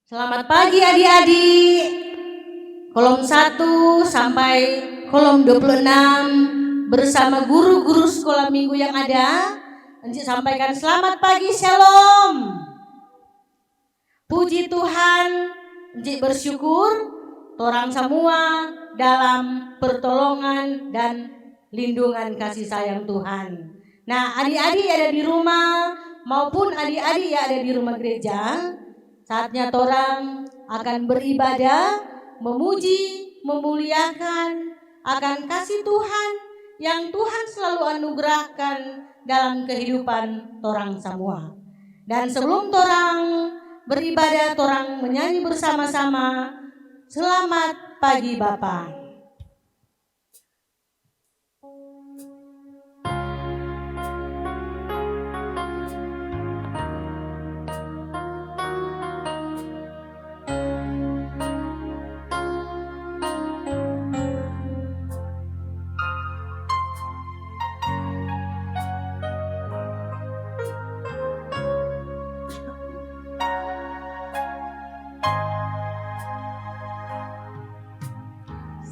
Selamat pagi adik-adik. Kolom 1 sampai kolom 26 bersama guru-guru sekolah minggu yang ada. Encik sampaikan selamat pagi, shalom. Puji Tuhan, encik bersyukur torang semua dalam pertolongan dan lindungan kasih sayang Tuhan. Nah, adik-adik yang ada di rumah maupun adik-adik yang ada di rumah gereja, saatnya torang akan beribadah, memuji, memuliakan akan kasih Tuhan yang Tuhan selalu anugerahkan dalam kehidupan torang semua. Dan sebelum torang beribadah, torang menyanyi bersama-sama Selamat Pagi Bapa.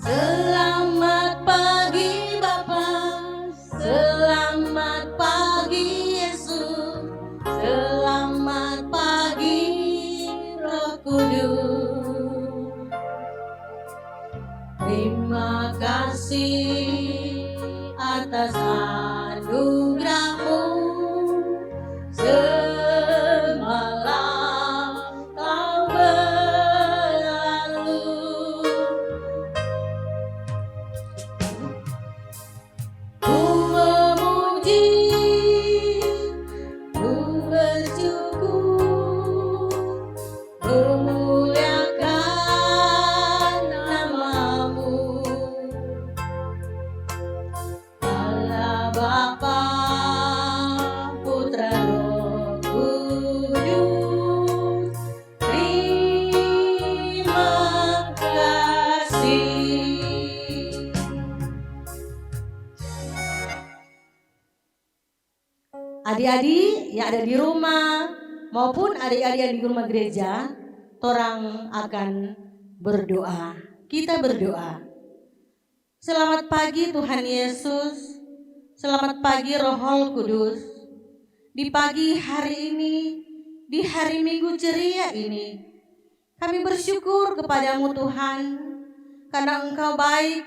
Selamat pagi Bapa, selamat pagi Yesus, selamat pagi Roh Kudus. Terima kasih atas anugerah-Mu semalam Kau berlalu. Ku memuji, ku bersyukur, memuliakan nama-Mu. Allah Bapa, Putra, Roh Kudus, terima kasih. Adik-adik yang ada di rumah maupun adik-adik yang di rumah gereja, torang akan berdoa. Kita berdoa. Selamat pagi Tuhan Yesus, selamat pagi Roh Kudus. Di pagi hari ini, di hari Minggu ceria ini, kami bersyukur kepadamu Tuhan, karena Engkau baik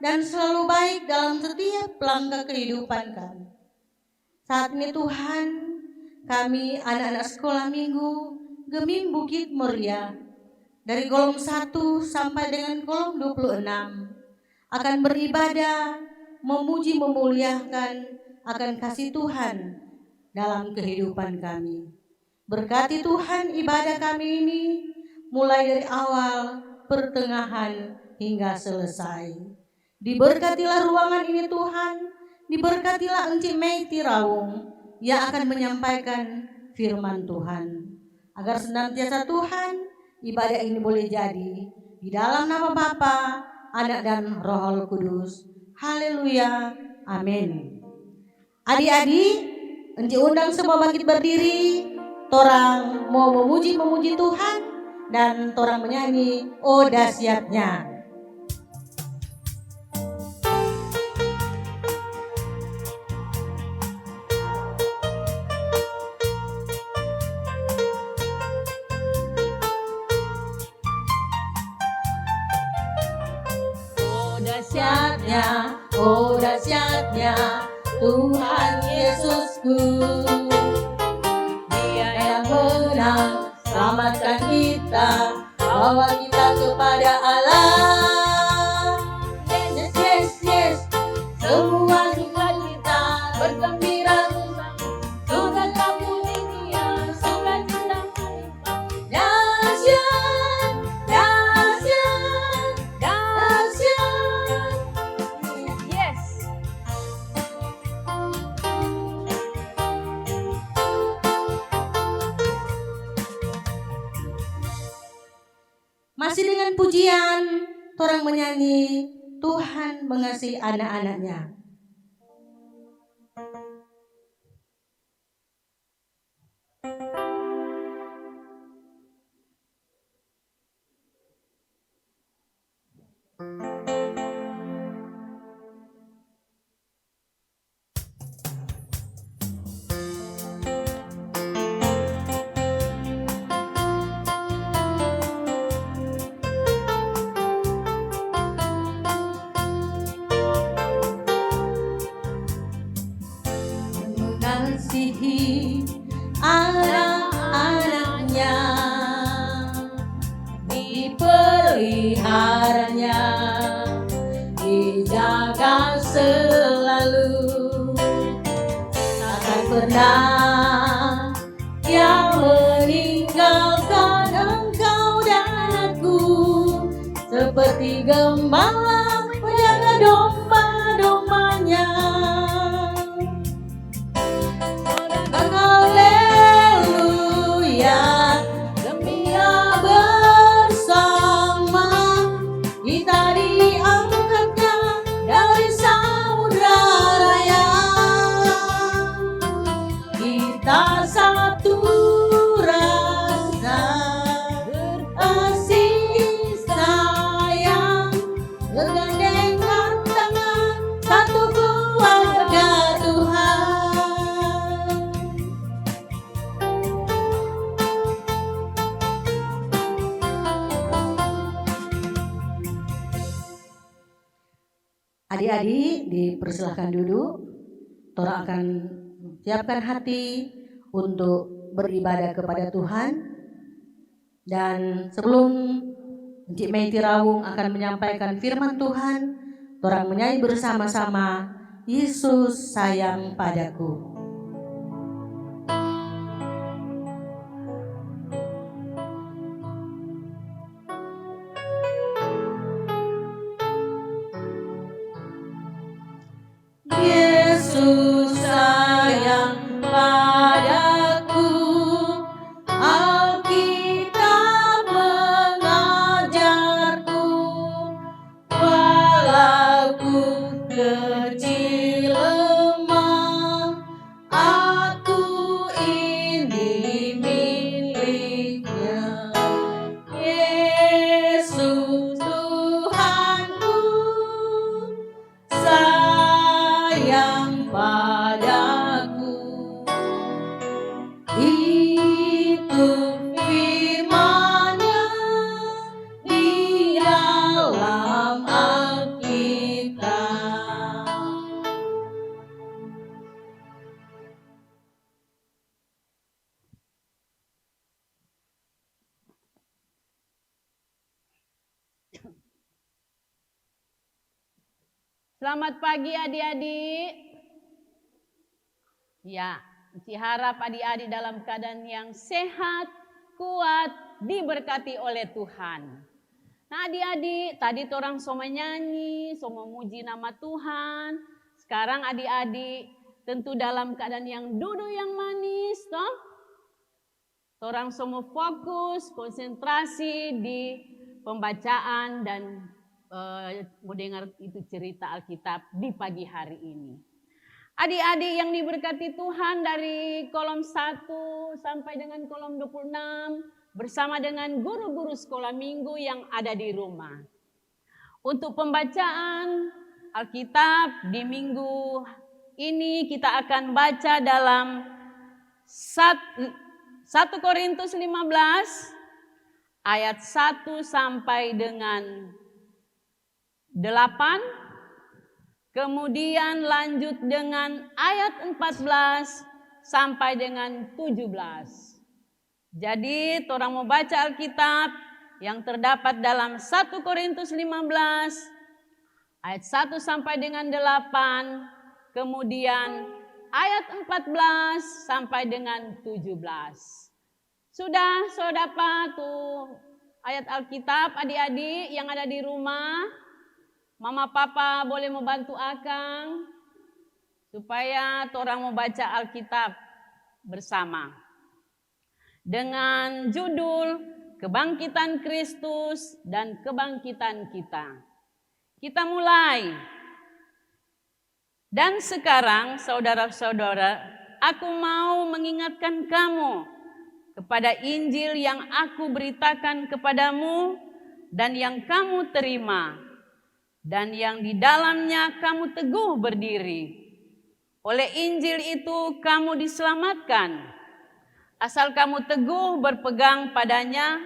dan selalu baik dalam setiap langkah kehidupan kami. Saat ini Tuhan, kami anak-anak sekolah minggu Gemim Bukit Muria dari kolom 1 sampai dengan kolom 26 akan beribadah, memuji, memuliakan akan kasih Tuhan dalam kehidupan kami. Berkati Tuhan ibadah kami ini mulai dari awal, pertengahan hingga selesai. Diberkatilah ruangan ini Tuhan. Diberkatilah Encik Mei Tiraung yang akan menyampaikan firman Tuhan. Agar senantiasa Tuhan ibadah ini boleh jadi di dalam nama Bapa, Anak dan Roh Kudus. Haleluya. Amin. Adik-adik, Encik undang semua bangkit berdiri. Torang mau memuji Tuhan dan torang menyanyi Oh Dahsyatnya. Oh dahsyatnya Tuhan Yesusku. Dia yang menang, selamatkan kita, bawa kita kepada Allah. Yes, yes, yes, semua sukacita bergembira bersama. Tuhan ampuni dia, sukacita melimpah. Dahsyat, dahsyat, dahsyat. Yes. Masih dengan pujian, torang menyanyi Tuhan mengasihi anak-anaknya. Mengasihi anak-anaknya, dipeliharanya, dijaga selalu, takkan pernah Dia meninggalkan engkau dan aku, seperti gembala menjaga domba-dombanya. Haleluya, gembira bersama, kita diangkatnya dari samudra raya. Kita satu rasa, berkasih sayang, bergandengan tangan, satu keluarga Tuhan. Adik-adik dipersilahkan duduk. Tora akan siapkan hati untuk beribadah kepada Tuhan. Dan sebelum Encik Meiti Rawung akan menyampaikan firman Tuhan, Tora menyanyi bersama-sama, Yesus sayang padaku. Yesus sayang padaku, Alkitab mengajarku, walau ku kecil lemah, aku ini miliknya. Yesus Tuhanku sayang padaku, itu firman-Nya di dalam Alkitab. Selamat pagi adik-adik. Ya, Ci harap adik-adik dalam keadaan yang sehat, kuat, diberkati oleh Tuhan. Nah adik-adik, tadi orang semua nyanyi, semua memuji nama Tuhan. Sekarang adik-adik tentu dalam keadaan yang duduk yang manis, toh? Orang semua fokus, konsentrasi di pembacaan dan mendengar itu cerita Alkitab di pagi hari ini. Adik-adik yang diberkati Tuhan, dari kolom 1 sampai dengan kolom 26 bersama dengan guru-guru sekolah minggu yang ada di rumah. Untuk pembacaan Alkitab di minggu ini kita akan baca dalam 1 Korintus 15 ayat 1 sampai dengan 8, kemudian lanjut dengan ayat 14 sampai dengan 17. Jadi orang mau baca Alkitab yang terdapat dalam 1 Korintus 15 ayat 1 sampai dengan 8, kemudian ayat 14 sampai dengan 17. Sudah dapat tuh ayat Alkitab adik-adik yang ada di rumah? Mama papa boleh membantu Akang supaya orang mau baca Alkitab bersama. Dengan judul Kebangkitan Kristus dan Kebangkitan Kita. Kita mulai. Dan sekarang saudara-saudara, aku mau mengingatkan kamu kepada Injil yang aku beritakan kepadamu dan yang kamu terima, dan yang di dalamnya kamu teguh berdiri. Oleh Injil itu kamu diselamatkan, asal kamu teguh berpegang padanya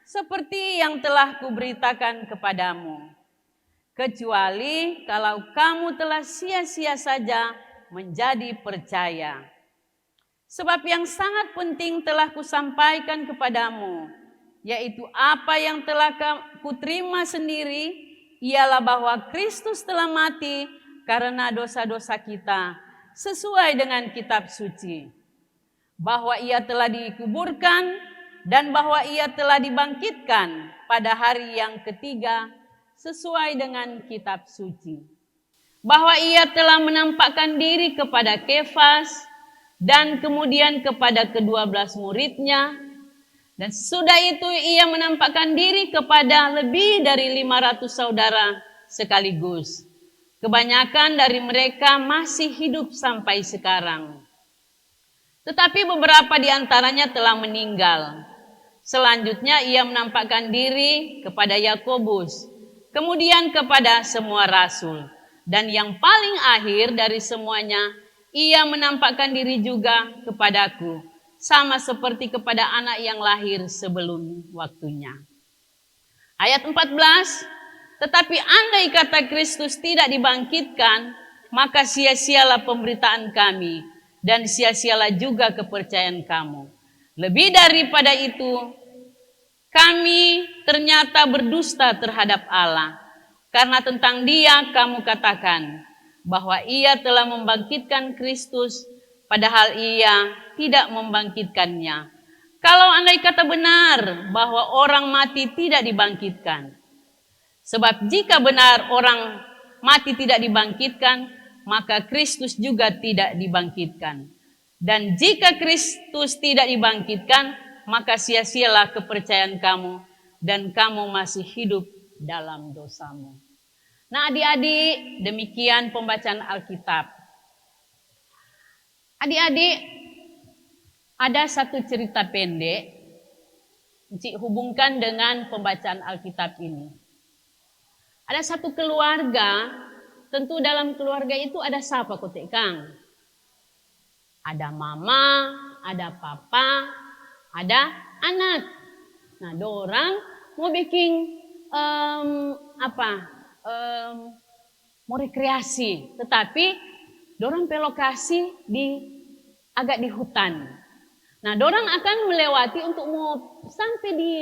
seperti yang telah kuberitakan kepadamu. Kecuali kalau kamu telah sia-sia saja menjadi percaya. Sebab yang sangat penting telah kusampaikan kepadamu, yaitu apa yang telah kuterima sendiri, ialah bahwa Kristus telah mati karena dosa-dosa kita, sesuai dengan kitab suci. Bahwa ia telah dikuburkan dan bahwa ia telah dibangkitkan pada hari yang ketiga, sesuai dengan kitab suci. Bahwa ia telah menampakkan diri kepada Kefas dan kemudian kepada ke-12 muridnya. Dan sesudah itu ia menampakkan diri kepada lebih dari 500 saudara sekaligus. Kebanyakan dari mereka masih hidup sampai sekarang. Tetapi beberapa di antaranya telah meninggal. Selanjutnya ia menampakkan diri kepada Yakobus, kemudian kepada semua rasul. Dan yang paling akhir dari semuanya, ia menampakkan diri juga kepadaku, sama seperti kepada anak yang lahir sebelum waktunya. Ayat 14, tetapi andai kata Kristus tidak dibangkitkan, maka sia-sialah pemberitaan kami, dan sia-sialah juga kepercayaan kamu. Lebih daripada itu, kami ternyata berdusta terhadap Allah, karena tentang Dia kamu katakan bahwa Ia telah membangkitkan Kristus, padahal Ia tidak membangkitkannya. Kalau andai kata benar bahwa orang mati tidak dibangkitkan. Sebab jika benar orang mati tidak dibangkitkan, maka Kristus juga tidak dibangkitkan. Dan jika Kristus tidak dibangkitkan, maka sia-sialah kepercayaan kamu dan kamu masih hidup dalam dosamu. Nah, adik-adik, demikian pembacaan Alkitab. Adik-adik, ada satu cerita pendek Encik hubungkan dengan pembacaan Alkitab ini. Ada satu keluarga, tentu dalam keluarga itu ada siapa kotek Kang? Ada mama, ada papa, ada anak. Nah, dorang mau bikin mau rekreasi, tetapi dorang pelokasi agak di hutan. Nah, dorang akan melewati untuk mau sampai di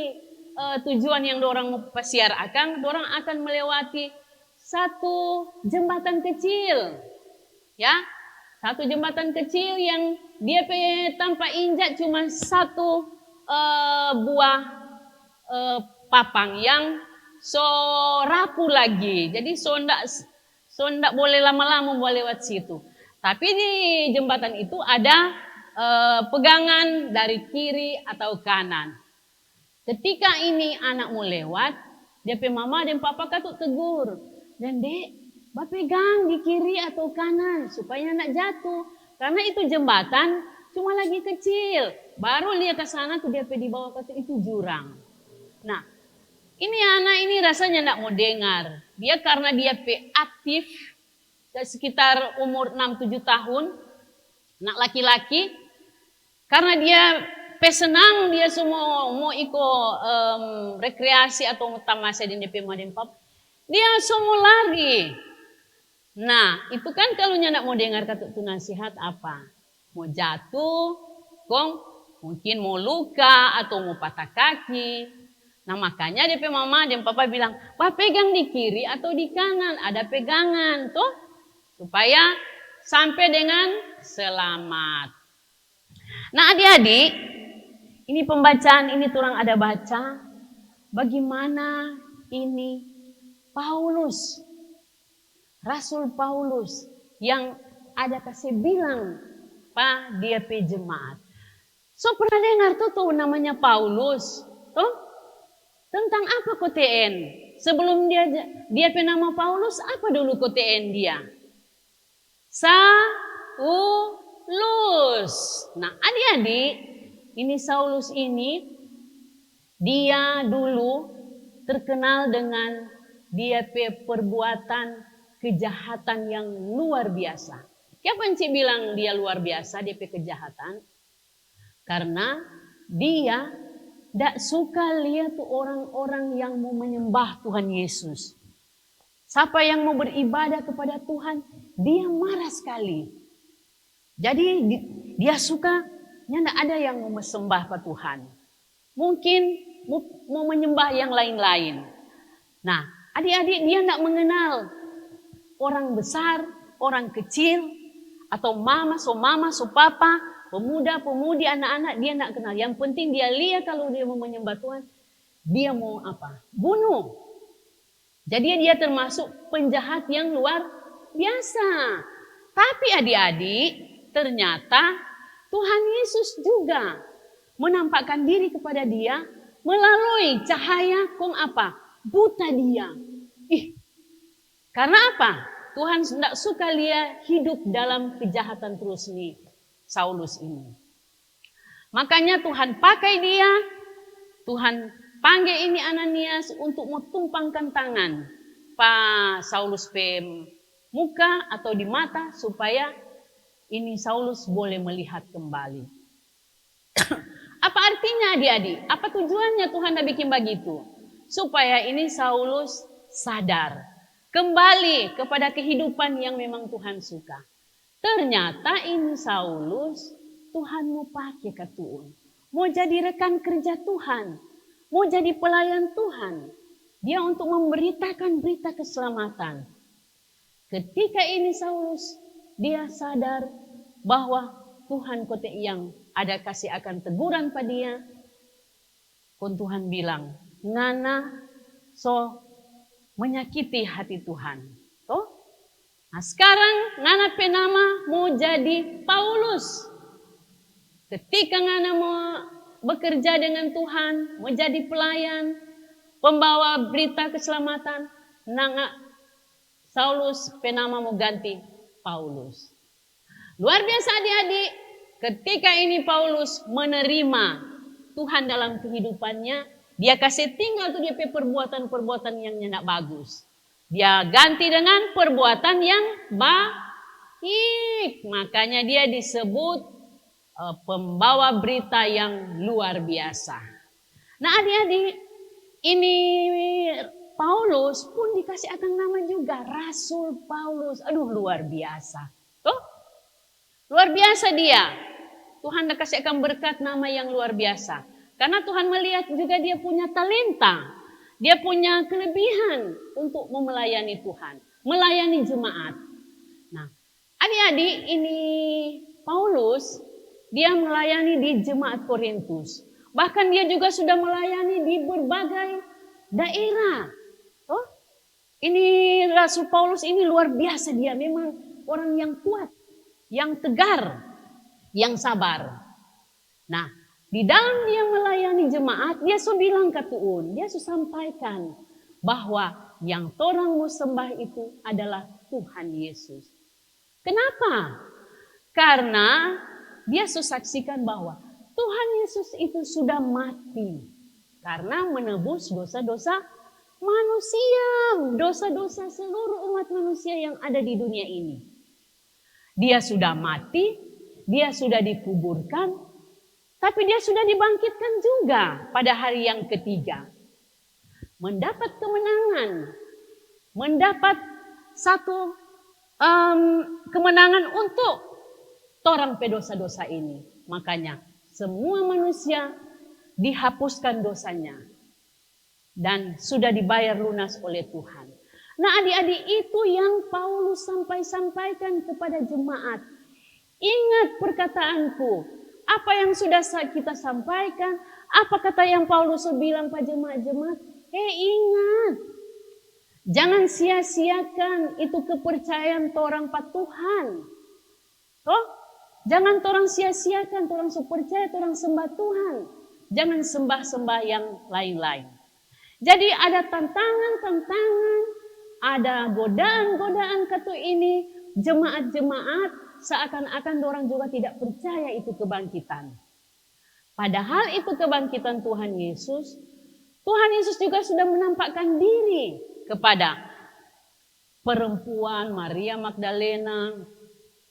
tujuan yang dorang mau pasiar akan, dorang akan melewati satu jembatan kecil, ya. Satu jembatan kecil yang dia tanpa injak cuma satu buah papang yang so rapuh lagi. Jadi so ndak boleh lama-lama mau lewat situ. Tapi di jembatan itu ada pegangan dari kiri atau kanan. Ketika ini anak mau lewat, dia pe mama dan papa katut tegur. Dan dek, pegang di kiri atau kanan supaya nak jatuh. Karena itu jembatan cuma lagi kecil. Baru lihat ke sana tuh dia di bawah kata itu jurang. Nah, ini anak ini rasanya nak mau dengar. Dia karena dia aktif sekitar umur 6-7 tahun, anak laki-laki. Karena dia senang, dia semua mau ikut rekreasi atau tamasya di DP Madempap. Dia semua lari. Nah, itu kan kalau nak mau dengar kata itu nasihat apa? Mau jatuh, mungkin mau luka atau mau patah kaki. Nah, makanya DP mama dan papa bilang, pegang di kiri atau di kanan, ada pegangan tuh supaya sampai dengan selamat. Nah, adik-adik, ini pembacaan ini turang ada baca bagaimana ini Paulus, Rasul Paulus yang ada kasih bilang dia pe jemaat. So pernah dengar tuh namanya Paulus, tuh tentang apa KTN? Sebelum dia pe nama Paulus, apa dulu KTN dia? Saulus. Nah, adik-adik, ini Saulus ini dia dulu terkenal dengan dia perbuatan kejahatan yang luar biasa. Siapa yang bilang dia luar biasa, dia kejahatan? Karena dia tidak suka lihat orang-orang yang mau menyembah Tuhan Yesus. Siapa yang mau beribadah kepada Tuhan, dia marah sekali. Jadi dia suka, tidak ada yang mau sembah ke Tuhan. Mungkin mau menyembah yang lain-lain. Nah, adik-adik dia tidak mengenal orang besar, orang kecil, atau mama, so papa, pemuda, pemudi, anak-anak, dia tidak kenal. Yang penting dia lihat kalau dia mau menyembah Tuhan, dia mau apa? Bunuh. Jadi dia termasuk penjahat yang luar biasa. Tapi adik-adik, ternyata Tuhan Yesus juga menampakkan diri kepada dia melalui cahaya buta dia. Karena apa? Tuhan tidak suka dia hidup dalam kejahatan terus nih, Saulus ini. Makanya Tuhan pakai dia, Tuhan panggil ini Ananias untuk mau tumpangkan tangan Pak Saulus pe muka atau di mata supaya ini Saulus boleh melihat kembali. Apa artinya adik-adik? Apa tujuannya Tuhan dah bikin begitu? Supaya ini Saulus sadar. Kembali kepada kehidupan yang memang Tuhan suka. Ternyata ini Saulus, Tuhan mau pakai ke Tuhan. Mau jadi rekan kerja Tuhan. Mau jadi pelayan Tuhan. Dia untuk memberitakan berita keselamatan. Ketika ini Saulus, dia sadar bahwa Tuhan kote yang ada kasih akan teguran pada dia. Kon Tuhan bilang, ngana so menyakiti hati Tuhan. Toh? Nah sekarang ngana penama mau jadi Paulus. Ketika ngana mau bekerja dengan Tuhan, mau jadi pelayan, pembawa berita keselamatan, nanga Saulus penama mau ganti Paulus. Luar biasa adik-adik, ketika ini Paulus menerima Tuhan dalam kehidupannya, dia kasih tinggal tuh dia perbuatan-perbuatan yang tidak bagus. Dia ganti dengan perbuatan yang baik. Makanya dia disebut pembawa berita yang luar biasa. Nah adik-adik, ini Paulus pun dikasih akan nama juga Rasul Paulus. Aduh luar biasa. Tuh, luar biasa dia. Tuhan dah kasih akan berkat nama yang luar biasa. Karena Tuhan melihat juga dia punya talenta. Dia punya kelebihan untuk melayani Tuhan. Melayani jemaat. Nah, adik-adik ini Paulus, dia melayani di jemaat Korintus. Bahkan dia juga sudah melayani di berbagai daerah. Oh, ini Rasul Paulus ini luar biasa. Dia memang orang yang kuat, yang tegar, yang sabar. Nah, di dalam dia melayani jemaat, dia bilang ke Tuhan, dia sampaikan bahwa yang torang mau sembah itu adalah Tuhan Yesus. Kenapa? Karena dia saksikan bahwa Tuhan Yesus itu sudah mati karena menebus dosa-dosa manusia, dosa-dosa seluruh umat manusia yang ada di dunia ini. Dia sudah mati, dia sudah dikuburkan, tapi dia sudah dibangkitkan juga pada hari yang ketiga. Mendapat kemenangan. Mendapat satu kemenangan untuk torang pedosa-dosa ini. Makanya semua manusia dihapuskan dosanya. Dan sudah dibayar lunas oleh Tuhan. Nah adik-adik itu yang Paulus sampaikan kepada jemaat. Ingat perkataanku. Apa yang sudah kita sampaikan, apa kata yang Paulus bilang pada jemaat-jemaat? Ingat, jangan sia-siakan itu kepercayaan torang pada Tuhan. Toh, jangan torang sia-siakan, torang percaya, torang sembah Tuhan. Jangan sembah-sembah yang lain-lain. Jadi ada tantangan-tantangan, ada godaan-godaan kata ini, jemaat-jemaat, seakan-akan orang juga tidak percaya itu kebangkitan. Padahal itu kebangkitan Tuhan Yesus. Tuhan Yesus juga sudah menampakkan diri kepada perempuan Maria Magdalena,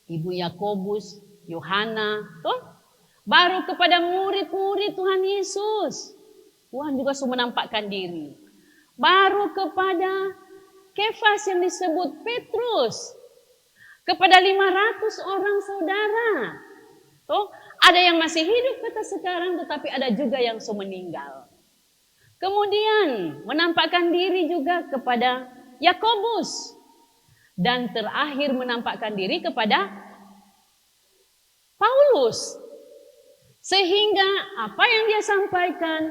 Ibu Yakobus, Yohana, toh? Baru kepada murid-murid Tuhan Yesus. Tuhan juga sudah menampakkan diri. Baru kepada Kefas yang disebut Petrus. Kepada 500 orang saudara. Toh, ada yang masih hidup kata sekarang, tetapi ada juga yang sudah meninggal. Kemudian menampakkan diri juga kepada Yakobus. Dan terakhir menampakkan diri kepada Paulus. Sehingga apa yang dia sampaikan,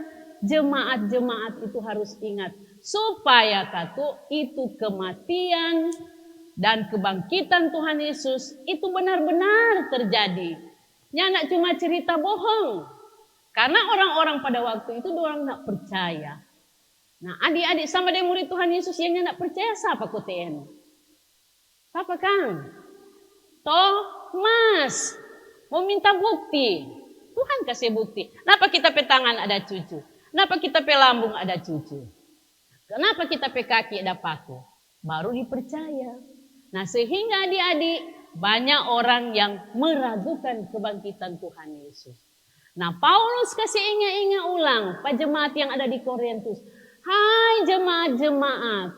jemaat-jemaat itu harus ingat. Supaya itu kematian dan kebangkitan Tuhan Yesus itu benar-benar terjadi. Nyak cuma cerita bohong. Karena orang-orang pada waktu itu orang nak percaya. Nah, adik-adik sama dengan murid Tuhan Yesus yang nak percaya siapa koten? Siapa Kang? Thomas mau minta bukti. Tuhan kasih bukti. Kenapa kita pe tangan ada cucu? Kenapa kita pe lambung ada cucu? Kenapa kita pe kaki ada paku? Baru dipercaya. Nah, sehingga adik-adik banyak orang yang meragukan kebangkitan Tuhan Yesus. Nah, Paulus kasih ingat-ingat ulang pada jemaat yang ada di Korintus. Hai jemaat-jemaat,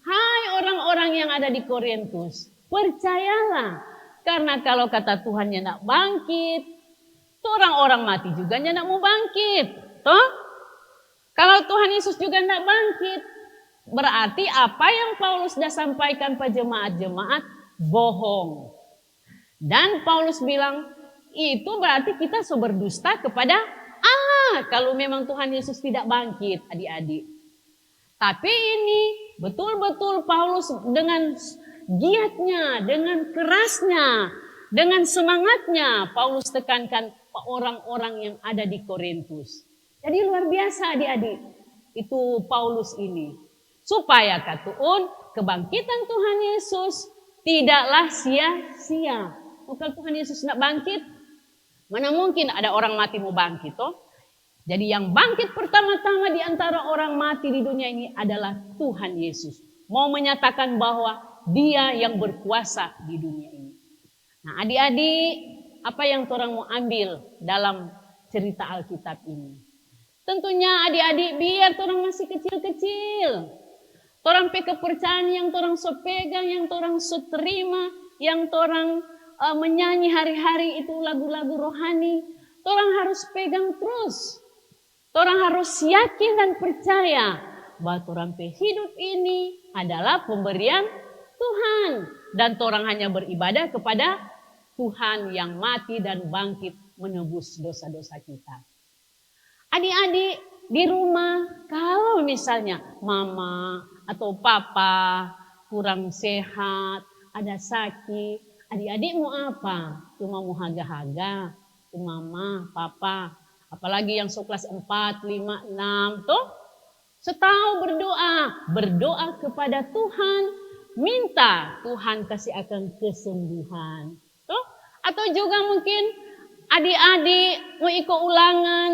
hai orang-orang yang ada di Korintus, percayalah. Karena kalau kata Tuhan nak bangkit, orang-orang mati juga nak mau bangkit. Toh? Kalau Tuhan Yesus juga nak bangkit, berarti apa yang Paulus sudah sampaikan pada jemaat-jemaat bohong. Dan Paulus bilang, itu berarti kita berdusta kepada Allah kalau memang Tuhan Yesus tidak bangkit, adik-adik. Tapi ini betul-betul Paulus dengan giatnya, dengan kerasnya, dengan semangatnya Paulus tekankan orang-orang yang ada di Korintus. Jadi luar biasa adik-adik itu Paulus ini. Supaya katuun kebangkitan Tuhan Yesus tidaklah sia-sia. Kalau Tuhan Yesus nak bangkit, mana mungkin ada orang mati mau bangkit, toh? Jadi yang bangkit pertama-tama di antara orang mati di dunia ini adalah Tuhan Yesus. Mau menyatakan bahwa Dia yang berkuasa di dunia ini. Nah, adik-adik, apa yang orang mau ambil dalam cerita Alkitab ini? Tentunya adik-adik biar orang masih kecil-kecil. Orang pe kepercayaan yang orang so pegang, yang orang so terima, yang orang menyanyi hari-hari itu lagu-lagu rohani. Orang harus pegang terus. Orang harus yakin dan percaya bahwa orang pe hidup ini adalah pemberian Tuhan. Dan orang hanya beribadah kepada Tuhan yang mati dan bangkit menebus dosa-dosa kita. Adik-adik di rumah, kalau misalnya mama atau papa kurang sehat, ada sakit, adik-adik mau apa? Cuma mau haga-haga, mama, papa, apalagi yang kelas 4, 5, 6, tuh setahu berdoa kepada Tuhan, minta Tuhan kasih akan kesembuhan, tuh. Atau juga mungkin adik-adik mau ikut ulangan,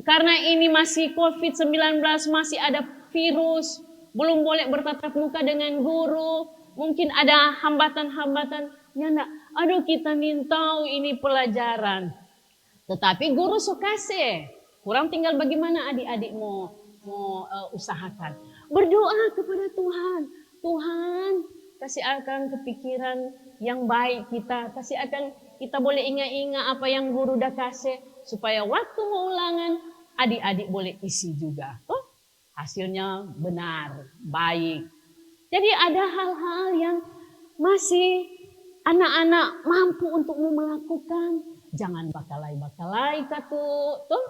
karena ini masih COVID-19, masih ada virus, belum boleh bertatap muka dengan guru, mungkin ada hambatan-hambatan. Nyanda, aduh kita minta ini pelajaran. Tetapi guru sukase. Kurang tinggal bagaimana adik-adik mau usahakan. Berdoa kepada Tuhan. Tuhan, kasih akan kepikiran yang baik kita. Kasih akan kita boleh ingat-ingat apa yang guru dah kasih. Supaya waktu mau ulangan, adik-adik boleh isi juga. Oh, hasilnya benar, baik. Jadi ada hal-hal yang masih anak-anak mampu untuk melakukan. Jangan bakalai-bakalai tuh.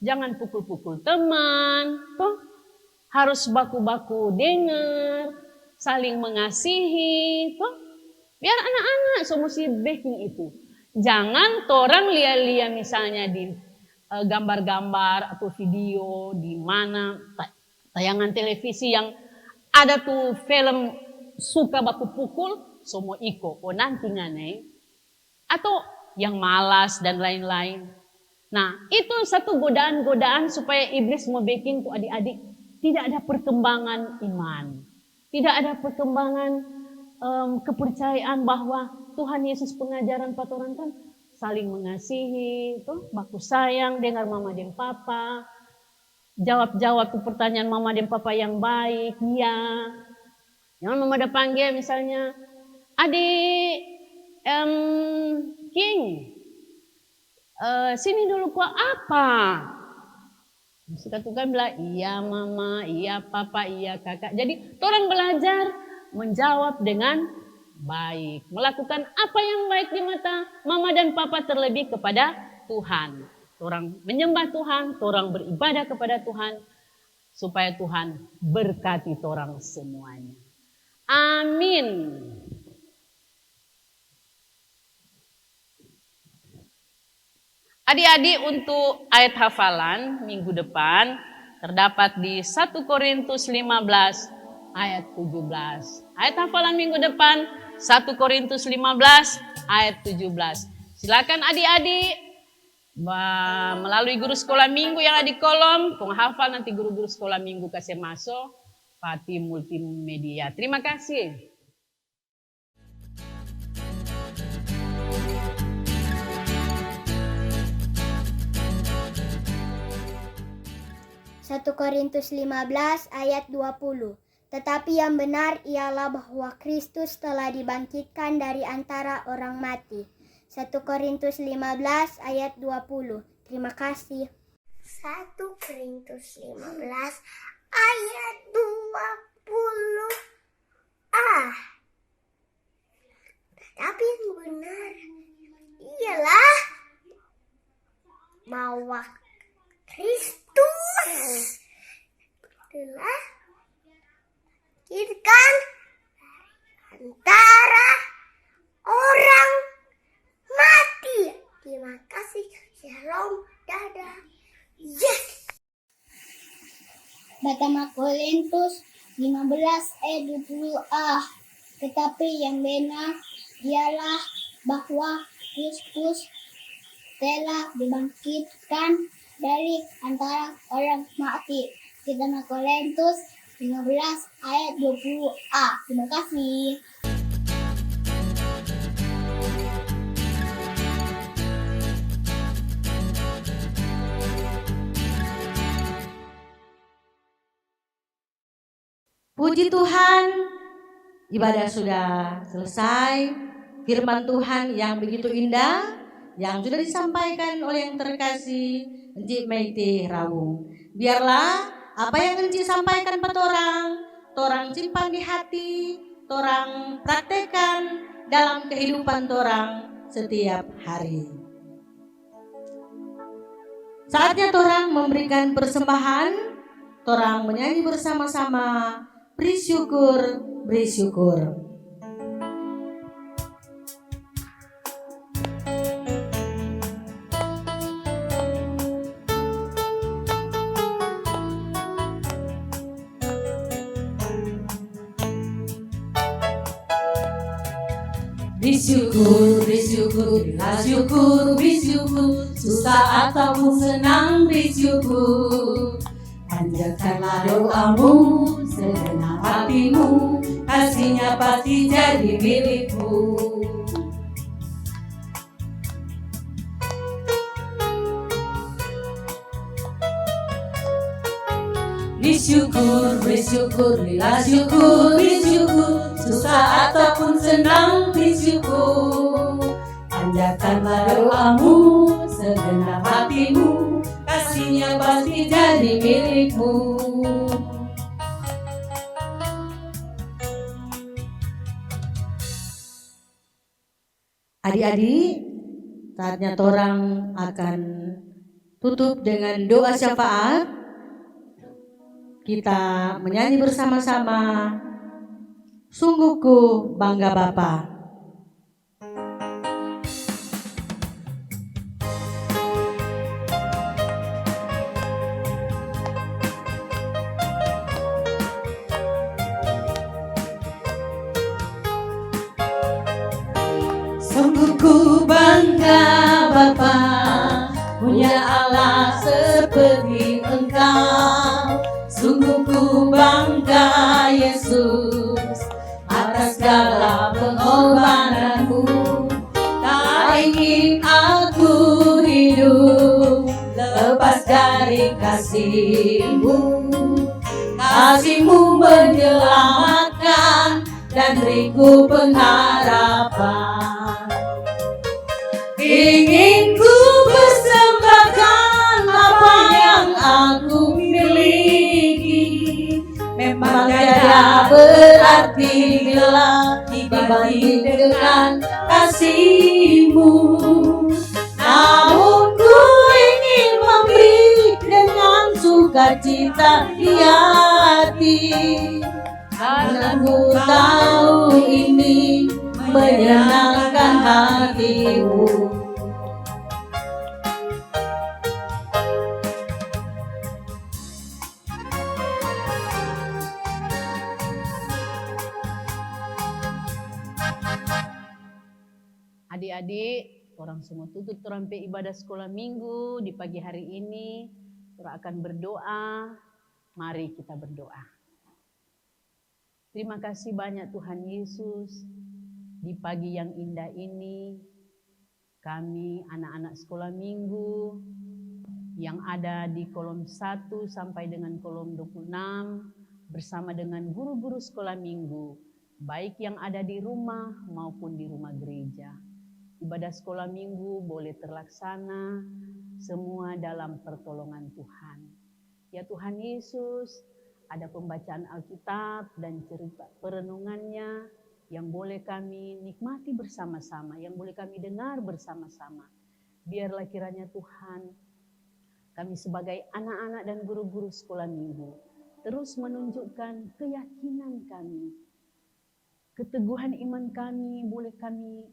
Jangan pukul-pukul teman, tuh. Harus baku-baku dengar, saling mengasihi, tuh. Biar anak-anak semua si baking itu. Jangan orang lihat-lihat misalnya di gambar-gambar atau video di mana tayangan televisi yang ada tuh film suka baku pukul, semua ikut. Oh nanti ngane. Atau yang malas dan lain-lain. Nah itu satu godaan-godaan supaya iblis mau bikin tuh adik-adik tidak ada perkembangan iman. Tidak ada perkembangan kepercayaan bahwa Tuhan Yesus pengajaran patoran kan saling mengasihi, baku sayang, dengar mama dan papa, jawab pertanyaan mama dan papa yang baik, ya. Jangan mama ada panggil misalnya, adik King, sini dulu kok apa? Suka tukang bilang, iya mama, iya papa, iya kakak. Jadi orang belajar menjawab dengan baik. Melakukan apa yang baik di mata mama dan papa terlebih kepada Tuhan. Orang menyembah Tuhan, orang beribadah kepada Tuhan. Supaya Tuhan berkati orang semuanya. Amin. Adik-adik, untuk ayat hafalan minggu depan terdapat di 1 Korintus 15 ayat 17. Ayat hafalan minggu depan 1 Korintus 15 ayat 17. Silakan adik-adik melalui guru sekolah minggu yang ada di kolom, penghafal nanti guru-guru sekolah minggu kasih masuk Pati Multimedia. Terima kasih. 1 Korintus 15 ayat 20. Tetapi yang benar ialah bahwa Kristus telah dibangkitkan dari antara orang mati. 1 Korintus 15 ayat 20. Terima kasih. 1 Korintus 15 ayat 20. Tetapi yang benar ialah bahwa Kristus telah dibangkitkan antara orang mati. Terima kasih. Shalom. Dadah. Yes. Pertama Korintus 15 ayat 20a. Tetapi yang benar ialah bahwa Kristus telah dibangkitkan dari antara orang mati. Pertama Korintus 15 ayat 20a. Terima kasih. Puji Tuhan, ibadah sudah selesai. Firman Tuhan yang begitu indah yang sudah disampaikan oleh yang terkasih Encik Meiti Rawung. Biarlah apa yang Encik sampaikan torang simpan di hati, torang praktekkan dalam kehidupan torang setiap hari. Saatnya torang memberikan persembahan, torang menyanyi bersama-sama, bersyukur, bersyukur. Bersyukur, bersyukur, bersyukur, bersyukur, susah ataupun senang bersyukur. Panjatkanlah doamu, segenap hatimu, kasihnya pasti jadi milikmu. Bersyukur, bersyukur, bila syukur, bersyukur, susah ataupun senang bersyukur. Panjatkanlah doamu, segenap hatimu, kasihnya pasti jadi milikmu. Adik-adik, saatnya torang akan tutup dengan doa syafaat. Kita menyanyi bersama-sama, sungguh ku bangga Bapa. Sungguh ku bangga Bapa, punya Allah seperti Engkau. Sungguh ku bebas dari kasih-Mu. Kasih-Mu menyelamatkan dan beriku pengharapan. Ingin ku persembahkan apa yang aku miliki. Memang tiada berarti bila dibanding dengan kasih-Mu. Namun ku ingin memberi dengan sukacita di hati, karena ku tahu ini menyenangkan hati-Mu. Adik-adik, orang semua tutup terampe ibadah sekolah minggu di pagi hari ini. Orang akan berdoa. Mari kita berdoa. Terima kasih banyak Tuhan Yesus. Di pagi yang indah ini, kami anak-anak sekolah minggu yang ada di kolom 1 sampai dengan kolom 26 bersama dengan guru-guru sekolah minggu, baik yang ada di rumah maupun di rumah gereja. Ibadah sekolah minggu boleh terlaksana semua dalam pertolongan Tuhan. Ya Tuhan Yesus, ada pembacaan Alkitab dan cerita perenungannya yang boleh kami nikmati bersama-sama, yang boleh kami dengar bersama-sama. Biarlah kiranya Tuhan, kami sebagai anak-anak dan guru-guru sekolah minggu terus menunjukkan keyakinan kami, keteguhan iman kami boleh kami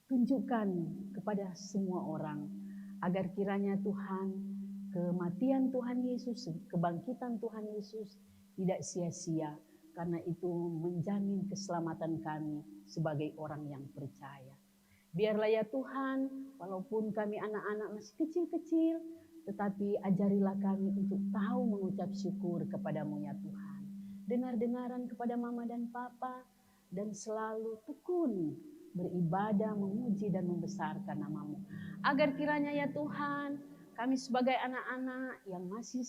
tunjukkan kepada semua orang, agar kiranya Tuhan, kematian Tuhan Yesus, kebangkitan Tuhan Yesus tidak sia-sia, karena itu menjamin keselamatan kami sebagai orang yang percaya. Biarlah ya Tuhan, walaupun kami anak-anak masih kecil-kecil, tetapi ajarilah kami untuk tahu mengucap syukur kepadamu ya Tuhan. Dengar-dengaran kepada mama dan papa, dan selalu tekun beribadah, memuji dan membesarkan nama-Mu. Agar kiranya ya Tuhan, kami sebagai anak-anak yang masih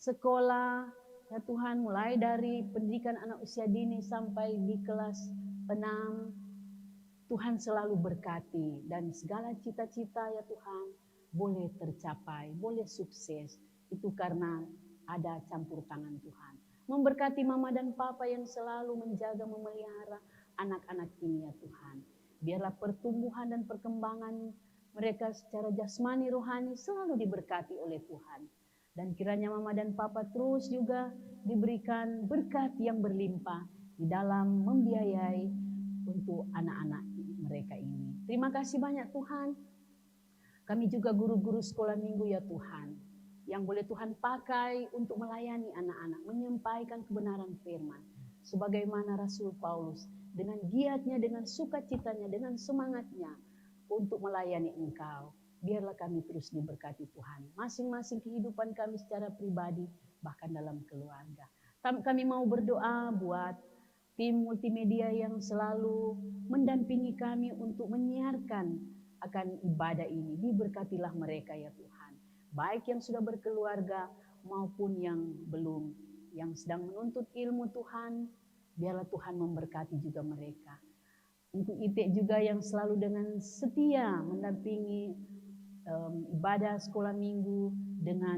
sekolah, ya Tuhan, mulai dari pendidikan anak usia dini sampai di kelas 6, Tuhan selalu berkati dan segala cita-cita ya Tuhan boleh tercapai, boleh sukses. Itu karena ada campur tangan Tuhan. Memberkati mama dan papa yang selalu menjaga, memelihara anak-anak ini ya Tuhan. Biarlah pertumbuhan dan perkembangan mereka secara jasmani rohani selalu diberkati oleh Tuhan. Dan kiranya mama dan papa terus juga diberikan berkat yang berlimpah di dalam membiayai untuk anak-anak mereka ini. Terima kasih banyak Tuhan. Kami juga guru-guru sekolah minggu ya Tuhan, yang boleh Tuhan pakai untuk melayani anak-anak, menyampaikan kebenaran firman. Sebagaimana Rasul Paulus, dengan giatnya, dengan sukacitanya, dengan semangatnya untuk melayani Engkau. Biarlah kami terus diberkati Tuhan. Masing-masing kehidupan kami secara pribadi, bahkan dalam keluarga. Kami mau berdoa buat tim multimedia yang selalu mendampingi kami untuk menyiarkan akan ibadah ini. Diberkatilah mereka ya Tuhan. Baik yang sudah berkeluarga maupun yang belum, yang sedang menuntut ilmu Tuhan, biarlah Tuhan memberkati juga mereka. Untuk Itik juga yang selalu dengan setia mendampingi ibadah sekolah minggu dengan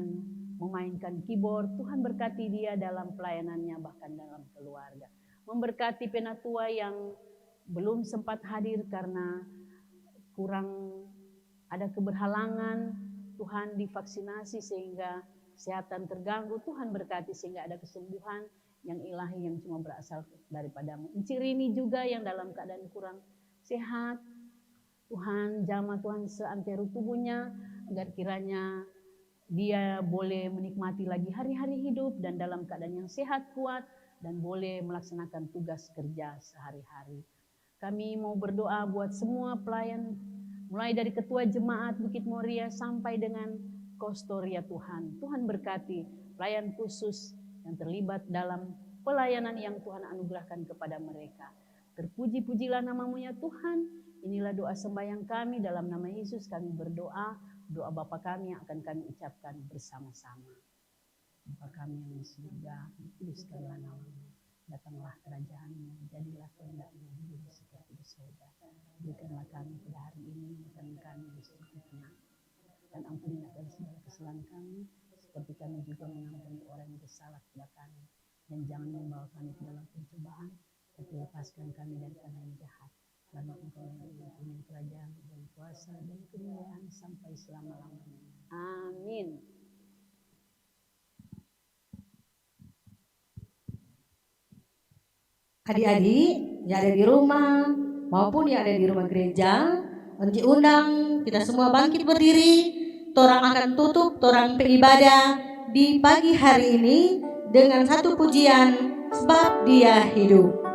memainkan keyboard, Tuhan berkati dia dalam pelayanannya bahkan dalam keluarga. Memberkati penatua yang belum sempat hadir karena kurang ada keberhalangan, Tuhan divaksinasi sehingga kesehatan terganggu, Tuhan berkati sehingga ada kesembuhan yang ilahi yang cuma berasal daripadamu. Encik Rini juga yang dalam keadaan kurang sehat, Tuhan jamah Tuhan seantero tubuhnya agar kiranya dia boleh menikmati lagi hari-hari hidup dan dalam keadaan yang sehat, kuat, dan boleh melaksanakan tugas kerja sehari-hari. Kami mau berdoa buat semua pelayan, mulai dari ketua jemaat Bukit Moria sampai dengan kostor ya Tuhan. Tuhan berkati pelayan khusus yang terlibat dalam pelayanan yang Tuhan anugerahkan kepada mereka. Terpuji-pujilah nama-Mu ya Tuhan. Inilah doa sembahyang kami, dalam nama Yesus kami berdoa. Doa Bapa kami yang akan kami ucapkan bersama-sama. Bapa kami yang di surga, dikuduskanlah namamu. Datanglah kerajaan-Mu, jadilah kehendak-Mu di bumi seperti di surga. Berikanlah kami pada hari ini makan kami secukupnya, dan ampunilah segala kesalahan kami, seperti kami juga mengampuni orang yang bersalah kepada kami. Dan jangan membawa kami ke dalam pencobaan, tapi lepaskan kami dari yang jahat. Karena Engkau yang mempunyai kerajaan dan kuasa dan kemuliaan sampai selama-lamanya. Amin. Adik-adik yang ada di rumah maupun yang ada di rumah gereja, Enci undang kita semua bangkit berdiri. Torang akan tutup torang beribadah di pagi hari ini dengan satu pujian, sebab Dia hidup.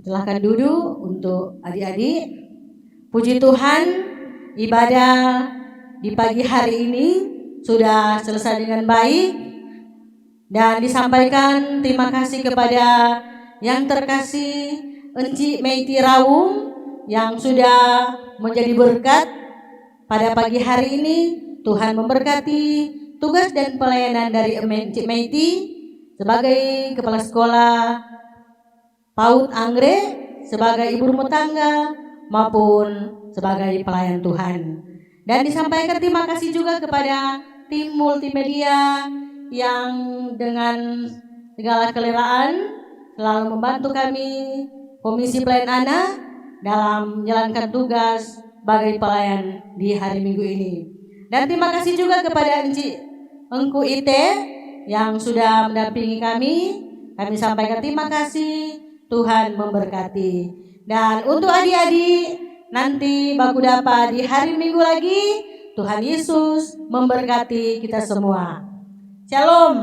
Silahkan duduk untuk adik-adik. Puji Tuhan, ibadah di pagi hari ini sudah selesai dengan baik. Dan disampaikan terima kasih kepada yang terkasih Enci Meiti Raung yang sudah menjadi berkat pada pagi hari ini. Tuhan memberkati tugas dan pelayanan dari Enci Meiti sebagai kepala sekolah PAUD Anggrek, sebagai ibu rumah tangga maupun sebagai pelayan Tuhan. Dan disampaikan terima kasih juga kepada tim multimedia yang dengan segala keleraan selalu membantu kami Komisi Pelayan Anak dalam menjalankan tugas sebagai pelayan di hari Minggu ini. Dan terima kasih juga kepada Enci Engku Ite yang sudah mendampingi kami. Kami sampaikan terima kasih. Tuhan memberkati. Dan untuk adik-adik, nanti baku dapat di hari Minggu lagi. Tuhan Yesus memberkati kita semua. Shalom.